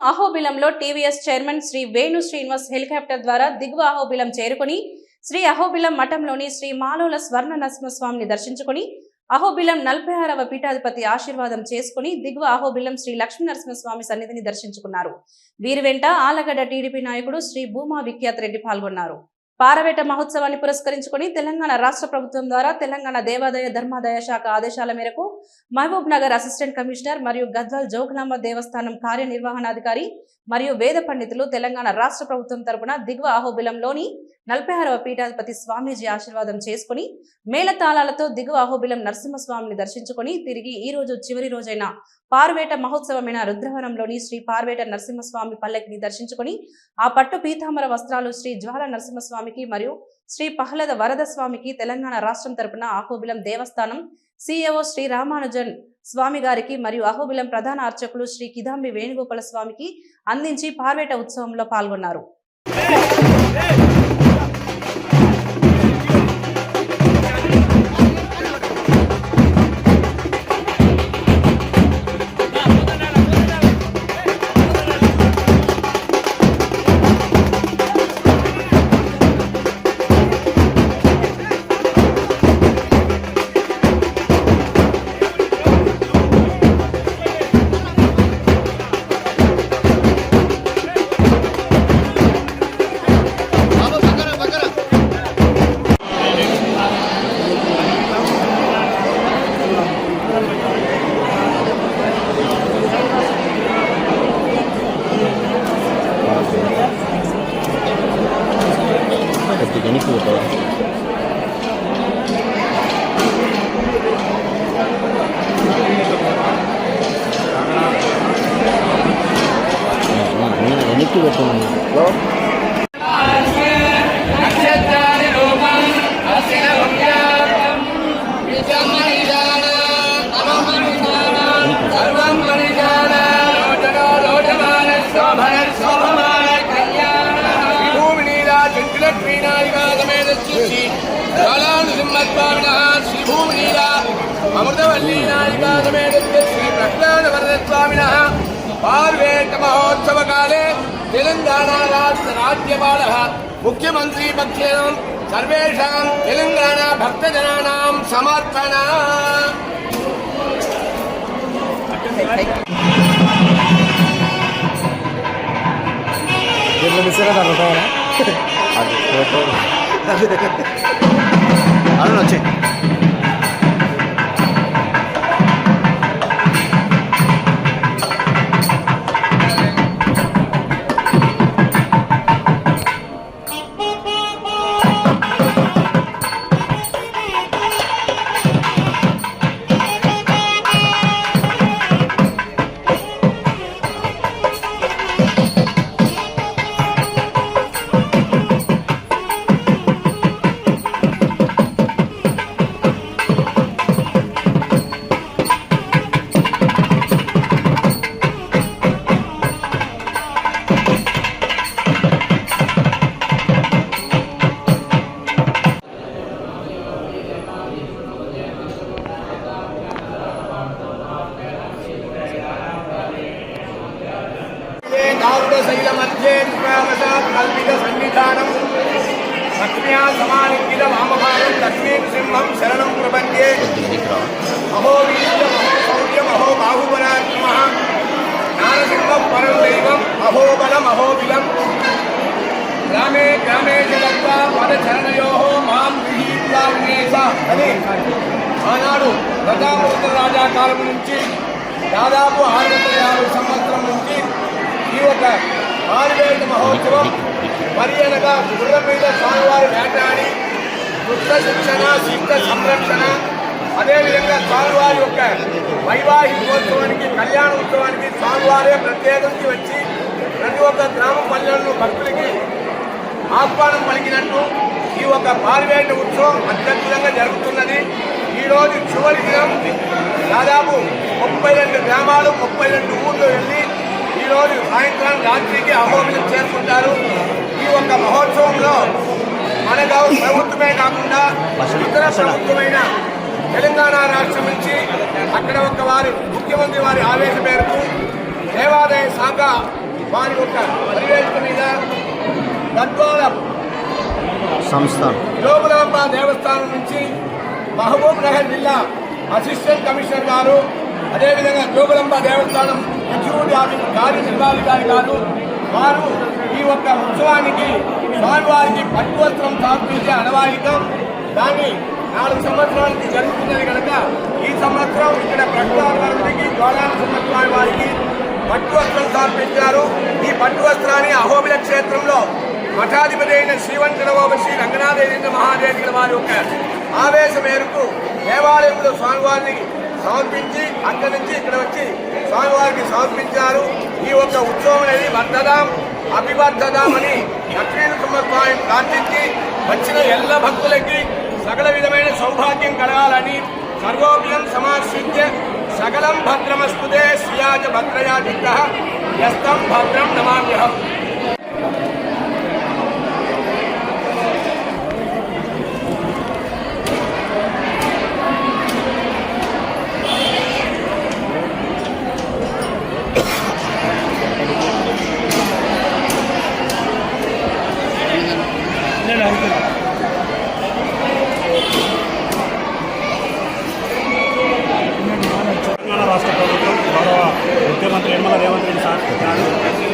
అహోబిలంలో TVS chairman Shri Venu Srinivas helicopter ద్వారా దిగువ అహోబిలం చేరుకుని శ్రీ అహోబిలం మఠంలోని శ్రీ మాలోల స్వర్ణ నరసింహస్వామిని దర్శించుకుని అహోబిలం 46వ పీఠాధిపతి ఆశీర్వాదం చేసుకుని దిగువ అహోబిలం శ్రీ లక్ష్మీ నరసింహస్వామి సన్నిధిని దర్శించుకున్నారు. వీరి వెంట ఆలగడ్డ టీడీపీ నాయకుడు శ్రీ భూమా విఖ్యాత్ రెడ్డి పాల్గొన్నారు. పారవేట మహోత్సవాన్ని పురస్కరించుకుని తెలంగాణ రాష్ట్ర ప్రభుత్వం ద్వారా తెలంగాణ దేవాదాయ ధర్మాదాయ శాఖ ఆదేశాల మేరకు మహబూబ్ నగర్ అసిస్టెంట్ కమిషనర్ మరియు గద్వాల్ జోగులాంబ దేవస్థానం కార్యనిర్వహణాధికారి మరియు వేద పండితులు తెలంగాణ రాష్ట్ర ప్రభుత్వం తరపున దిగువ అహోబిలంలోని 46వ పీఠాధిపతి స్వామీజీ ఆశీర్వాదం చేసుకుని మేళతాళాలతో దిగువ అహోబిలం నరసింహస్వామిని దర్శించుకుని తిరిగి ఈ రోజు చివరి రోజైన పార్వేట మహోత్సవమైన రుద్రవనంలోని శ్రీ పార్వేట నరసింహస్వామి పల్లకిని దర్శించుకుని ఆ పట్టు పీతాంబర వస్త్రాలు శ్రీ జ్వాల నరసింహస్వామికి మరియు శ్రీ పహ్లద వరద స్వామికి తెలంగాణ రాష్ట్రం తరపున అహోబిలం దేవస్థానం సిఇఓ శ్రీ రామానుజన్ స్వామి గారికి మరియు అహోబిలం ప్రధాన అర్చకులు శ్రీ కిదాంబి వేణుగోపాల స్వామికి అందించి పార్వేట ఉత్సవంలో పాల్గొన్నారు. पार्वेट महोत्सव काले तेलंगाना राज्यपालः मुख्यमंत्री पक्षेण सर्वेषां तेलंगाना भक्तजनानां समर्पणा मध्ये कल्पित सन्निधानं लक्ष्म्या समालिंगित वामभागं लक्ष्मीं सिंहं शरणं प्रपद्ये अहोवीर्यं अहोशौर्यम् अहो बाहुबलात्मः नारसिंहं परं दैवम् अहोबलम् अहोबिलं ग्रामे ग्रामे च गत्वा पदचरणयोः मां गृहीत्वा विनेश అని ఆనాడు ప్రతాపరుద్ర రాజా కాలం నుంచి దాదాపు 650 సంవత్సరం నుంచి ఈ ఒక పార్వేట మహోత్సవం మరి అనగా గుర్రం మీద స్వామివారి వేటాడి వృక్ష శిక్షణ శిక్ష సంరక్షణ అదేవిధంగా స్వామివారి యొక్క వైవాహికోత్సవానికి కళ్యాణోత్సవానికి స్వామివారే ప్రత్యేకించి వచ్చి ప్రతి ఒక్క గ్రామ పల్లెల్లో భక్తులకి ఆహ్వానం పలికినట్టు ఈ ఒక పార్వేట ఉత్సవం అత్యద్భుతంగా జరుగుతున్నది. ఈరోజు చివరి దినం దాదాపు 32 గ్రామాలు 32 ఊర్లు వెళ్ళి ఈరోజు సాయంత్రం రాత్రికి అహోబిలం చేరుకుంటారు. ఈ యొక్క మహోత్సవంలో మన ప్రభుత్వమే కాకుండా ఇతర ప్రభుత్వమైన తెలంగాణ రాష్ట్రం నుంచి అక్కడ ఒక వారి ముఖ్యమంత్రి వారి ఆదేశం మేరకు దేవాదాయ శాఖ వారి యొక్క పరివేషణ మీద గద్వాల సంస్థ జోగులాంబ దేవస్థానం నుంచి మహబూబ్ నగర్ జిల్లా అసిస్టెంట్ కమిషనర్ గారు, అదేవిధంగా జోగులాంబ దేవస్థానం ఎగ్జిక్యూటివ్ కార్యనిర్వాహకారి గారు వారు ఈ యొక్క ఉత్సవానికి స్వామివారికి పట్టు వస్త్రం సమర్పించే అనవాయితం. దాన్ని 4 సంవత్సరాలకి జరుగుతున్నది కనుక ఈ సంవత్సరం ఇక్కడ ప్రకృతి జ్వాలాన స్వామి వారికి పట్టు వస్త్రం సమర్పించారు. ఈ పట్టు వస్త్రాన్ని అహోబిల క్షేత్రంలో మఠాధిపతి అయిన శ్రీవంతరబాబు శ్రీ రంగనాథేంద్ర మహాదేవిల వారి యొక్క ఆవేశ మేరకు దేవాలయంలో స్వామివారిని సమర్పించి అక్కడి నుంచి ఇక్కడ వచ్చి స్వామివారికి సమర్పించారు. ఈ యొక్క ఉత్సవం అనేది వర్ధదాం అభివర్ధదాం అని లక్ష్మీనరసింహస్వామి ప్రార్థించి వచ్చిన ఎల్ల భక్తులకి సకల విధమైన సౌభాగ్యం కలగాలని సర్వోభ్యం సమాశ్రిత్య సకలం భద్రమస్తుతే శ్రియాజ భద్రయాజిత యస్తం భద్రం నమామ్యహం. తెలంగాణ రాష్ట్ర ప్రభుత్వం గౌరవ ముఖ్యమంత్రి యనమల రేవంత్ రెడ్డి సార్ గారు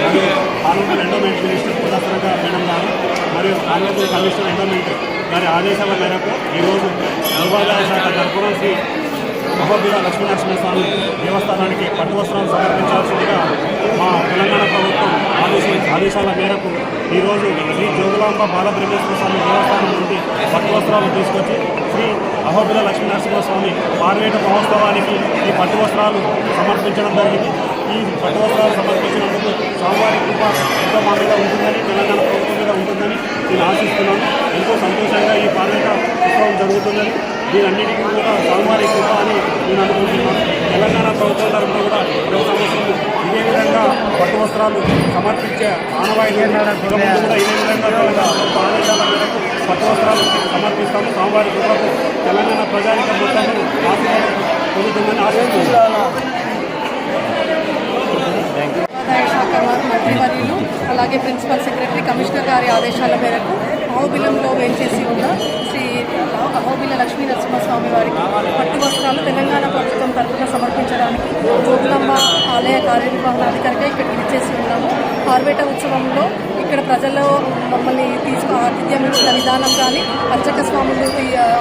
మరియు పార్లమెంట్ ఎండోమెంట్ మినిస్టర్ పుల్లసరంగా మేడం గారు మరియు ఆంధ్రప్రదేశ్ కమిషనర్ ఎండోమెంట్ గారి ఆదేశాల మేరకు ఈరోజు దేవాదాయ శాఖ తరఫున శ్రీ అహోబిల లక్ష్మీనరసింహస్వామి దేవస్థానానికి పట్టు వస్త్రాలు సమర్పించాల్సిందిగా మా తెలంగాణ ప్రభుత్వం ఆదేశాల మేరకు ఈరోజు శ్రీ జోగులాంబ బాలబ్రహ్మేశ్వర స్వామి దేవస్థానం నుండి పట్టు వస్త్రాలు తీసుకొచ్చి శ్రీ అహోబిల లక్ష్మీనరసింహస్వామి పార్వేట మహోత్సవానికి ఈ పట్టు వస్త్రాలు సమర్పించడం జరిగింది. ఈ పట్టు వస్త్రాలు సమర్పించినందుకు స్వామివారి కృప ఎంతో మా మీద ఉంటుందని, తెలంగాణ ప్రభుత్వం మీద ఉంటుందని నేను ఆశిస్తున్నాను. ఎంతో సంతోషంగా ఈ పార్వేట ఉత్సవం జరుగుతుందని, దీనన్నిటికీ కూడా స్వామివారి కృప అని నేను అనుకుంటున్నాను. తెలంగాణ ప్రభుత్వం తరఫున కూడా ప్రతి సంవత్సరం ఇదే విధంగా పట్టు వస్త్రాలు సమర్పించే ఆనవాయితీ కూడా ఇదే విధంగా ఆదేశాల మేరకు పట్టు వస్త్రాలు సమర్పిస్తాము. స్వామివారి కృపకు తెలంగాణ ప్రజానిక మొత్తం ఆశీర్వాదం పొందుతుందని ఆశిస్తున్నాను. దేవాదాయ శాఖ మంత్రివర్యులు అలాగే ప్రిన్సిపల్ సెక్రటరీ కమిషనర్ గారి ఆదేశాల మేరకు అహోబిలంలో వేంచేసి ఉన్న శ్రీ అహోబిల లక్ష్మీనరసింహస్వామి వారికి పట్టు వస్త్రాలు తెలంగాణ ప్రభుత్వం తరఫున సమర్పించడానికి జోగులాంబ ఆలయ కార్యనిర్వహణాధికారిగా ఇక్కడికి ఇచ్చేసి ఉన్నాము. పార్వేట ఉత్సవంలో ఇక్కడ ప్రజల్లో మమ్మల్ని ఆతిథ్యం ఇచ్చిన విధానం కానీ, అర్చక స్వాములు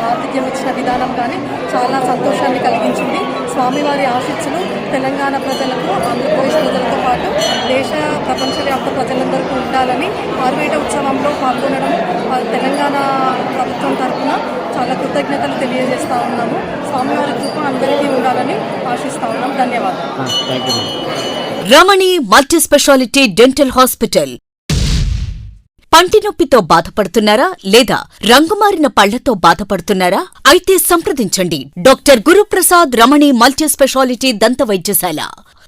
ఆతిథ్యం ఇచ్చిన విధానం కానీ చాలా సంతోషాన్ని కలిగించింది. స్వామివారి ఆశీస్సులు తెలంగాణ ప్రజలకు, ఆంధ్రప్రదేశ్ ప్రజలతో పాటు దేశ ప్రపంచవ్యాప్త ప్రజలందరికీ ఉండాలని పార్వేట ఉత్సవంలో పాల్గొనడం తెలంగాణ ప్రభుత్వం తరఫున చాలా కృతజ్ఞతలు తెలియజేస్తూ ఉన్నాము. స్వామివారి కృప అందరికీ ఉండాలని ఆశిస్తూ ఉన్నాం. ధన్యవాదాలు. రమణి మల్టీ స్పెషాలిటీ డెంటల్ హాస్పిటల్. పంటి నొప్పితో బాధపడుతున్నారా లేదా రంగుమారిన పళ్లతో బాధపడుతున్నారా? అయితే సంప్రదించండి డాక్టర్ గురుప్రసాద్ రమణి మల్టీ స్పెషాలిటీ దంత వైద్యశాల.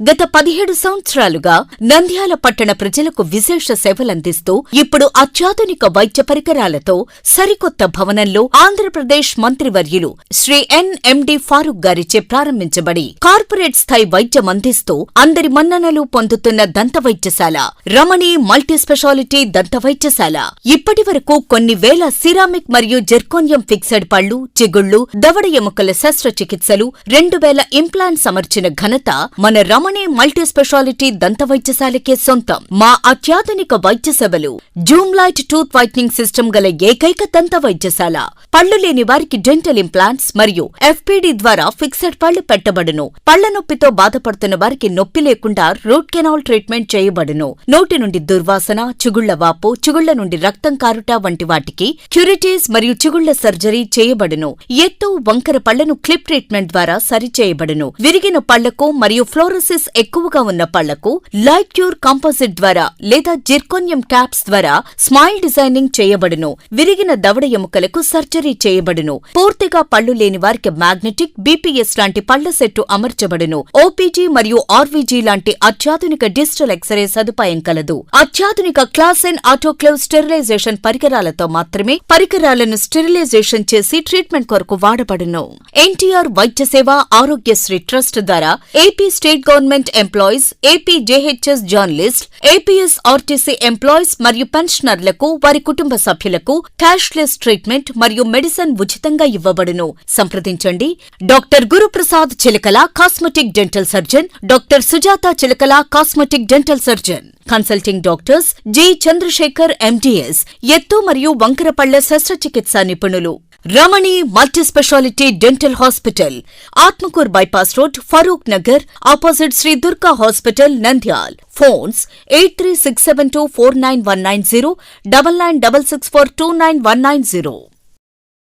గత 17 సంవత్సరాలుగా నంద్యాల పట్టణ ప్రజలకు విశేష సేవలందిస్తూ ఇప్పుడు అత్యాధునిక వైద్య పరికరాలతో సరికొత్త భవనంలో ఆంధ్రప్రదేశ్ మంత్రివర్యులు శ్రీ ఎన్ఎండి ఫారూక్ గారిచే ప్రారంభించబడి కార్పొరేట్ స్థాయి వైద్యం అందిస్తూ అందరి మన్ననలు పొందుతున్న దంత వైద్యశాల రమణి మల్టీ స్పెషాలిటీ దంత వైద్యశాల ఇప్పటి వరకు కొన్ని వేల సిరామిక్ మరియు జెర్కోనియం ఫిక్సెడ్ పళ్లు, చిగుళ్లు, దవడ ఎముకల శస్త్రచికిత్సలు, 2000 ఇంప్లాంట్స్ అమర్చిన ఘనత మన రమణి మల్టీ స్పెషాలిటీ దంత వైద్యశాలకే సొంతం. మా అత్యాధునిక వైద్య సేవలు Zoom light tooth whitening system గల ఏకైక దంత వైద్యశాల. పళ్లు లేని వారికి డెంటల్ ఇంప్లాంట్స్ మరియు ఎఫ్పిడి ద్వారా ఫిక్సెడ్ పళ్లు పెట్టబడును. పళ్ల నొప్పితో బాధపడుతున్న వారికి నొప్పి లేకుండా రూట్ కెనాల్ ట్రీట్మెంట్ చేయబడును. నోటి నుండి దుర్వాసన, చిగుళ్ల వాపు, చిగుళ్ల నుండి రక్తం కారుట వంటి వాటికి క్యూరిటీస్ మరియు చిగుళ్ల సర్జరీ చేయబడును. ఎత్తు, వంకర పళ్లను క్లిప్ ట్రీట్మెంట్ ద్వారా సరిచేయబడును. విరిగిన పళ్లకు మరియు ఫ్లోరోసిస్ ఎక్కువగా ఉన్న పళ్లకు లైట్ క్యూర్ కాంపోజిట్ ద్వారా లేదా జిర్కోనియం క్యాప్స్ ద్వారా స్మైల్ డిజైనింగ్ చేయబడును. విరిగిన దవడ ఎముకలకు సర్జరీ చేయబడును. పూర్తిగా పళ్లు లేని వారికి మ్యాగ్నెటిక్, బీపీఎస్ లాంటి పళ్ల సెట్టు అమర్చబడును. ఓపీజీ మరియు ఆర్వీజీ లాంటి అత్యాధునిక డిజిటల్ ఎక్స్రే సదుపాయం కలదు. అత్యాధునిక క్లాస్ ఎన్ ఆటోక్లేవ్ స్టెరిలైజేషన్ పరికరాలతో మాత్రమే పరికరాలను స్టెరిలైజేషన్ చేసి ట్రీట్మెంట్ కొరకు వాడబడును. ఎన్టీఆర్ వైద్య సేవ ఆరోగ్యశ్రీ ట్రస్ట్ ద్వారా AP state government government employees, APJHS journalist, APSRTC employees మరియు పెన్షనర్లకు వారి కుటుంబ సభ్యులకు క్యాష్లెస్ ట్రీట్మెంట్ మరియు మెడిసిన్ ఉచితంగా ఇవ్వబడును. సంప్రదించండి doctor Guruprasad Chilakala, cosmetic dental surgeon, doctor Sujatha Chilakala, cosmetic dental surgeon. Consulting doctors G Chandrashekar MDS, ఎత్తు మరియు వంకరపళ్ల శస్త్రచికిత్సా నిపుణులు. Ramani multi speciality dental hospital, Atmakur bypass road, Farooq Nagar, opposite Shri Durga hospital, Nandyal. Phones 8367249190, 9966429190.